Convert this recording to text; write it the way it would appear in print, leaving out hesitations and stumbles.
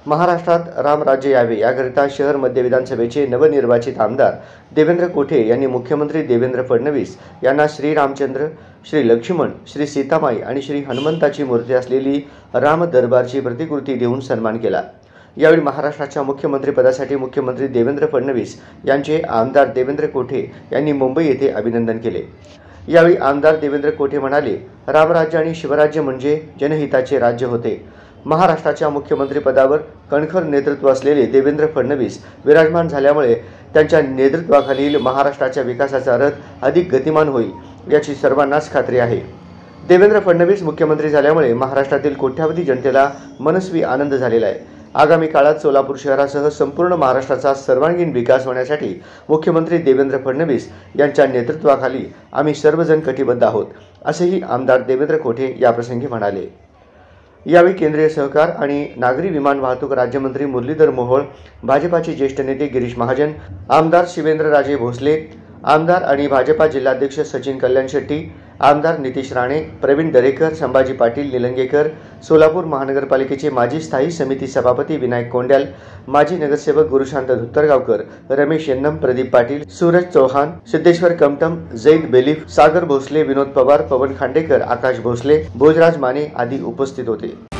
महाराष्ट्रात रामराज्य यावे याकरिता शहर मध्य विधानसभेचे नवनिर्वाचित आमदार देवेंद्र कोठे यांनी मुख्यमंत्री देवेंद्र फडणवीस यांना श्री रामचंद्र, श्री लक्ष्मण, श्री सीतामाई आणि श्री हनुमंताची मूर्ती असलेली राम दरबारची प्रतिकृती देऊन सन्मान केला। यावेळी महाराष्ट्राच्या मुख्यमंत्रीपदासाठी मुख्यमंत्री देवेंद्र फडणवीस यांचे आमदार देवेंद्र कोठे यांनी मुंबई येथे अभिनंदन केले। यावेळी आमदार देवेंद्र कोठे म्हणाले, रामराज्य आणि शिवराज्य म्हणजे जनहिताचे राज्य होते। महाराष्ट्राच्या मुख्यमंत्रीपदावर कणखर नेतृत्व असलेले देवेंद्र फडणवीस विराजमान झाल्यामुळे त्यांच्या नेतृत्वाखालील महाराष्ट्राच्या विकासाचा रथ अधिक गतिमान होईल याची सर्वांनाच खात्री आहे। देवेंद्र फडणवीस मुख्यमंत्री झाल्यामुळे महाराष्ट्रातील कोट्यावधी जनतेला मनस्वी आनंद झालेला आहे। आगामी काळात सोलापूर शहरासह संपूर्ण महाराष्ट्राचा सर्वांगीण विकास होण्यासाठी मुख्यमंत्री देवेंद्र फडणवीस यांच्या नेतृत्वाखाली आम्ही सर्वजण कटिबद्ध आहोत, असेही आमदार देवेंद्र कोठे याप्रसंगी म्हणाले। यावेळी केंद्रीय सहकार आणि नागरी विमान वाहतूक राज्यमंत्री मुरलीधर मोहोळ, भाजपाचे ज्येष्ठ नेते गिरीश महाजन, आमदार शिवेंद्रराजे भोसले, आमदार आणि भाजपा जिल्हाध्यक्ष सचिन कल्याण शेट्टी, आमदार नितीश राणे, प्रवीण दरेकर, संभाजी पाटील निलंगेकर, सोलापूर महानगरपालिकेचे माजी स्थायी समिती सभापती विनायक कोंड्याल, माजी नगरसेवक गुरुशांत धुत्तरगावकर, रमेश यन्नम, प्रदीप पाटील, सूरज चौहान, सिद्धेश्वर कमटम, जैद बेलीफ, सागर भोसले, विनोद पवार, पवन खांडेकर, आकाश भोसले, भोजराज माने आदी उपस्थित होते।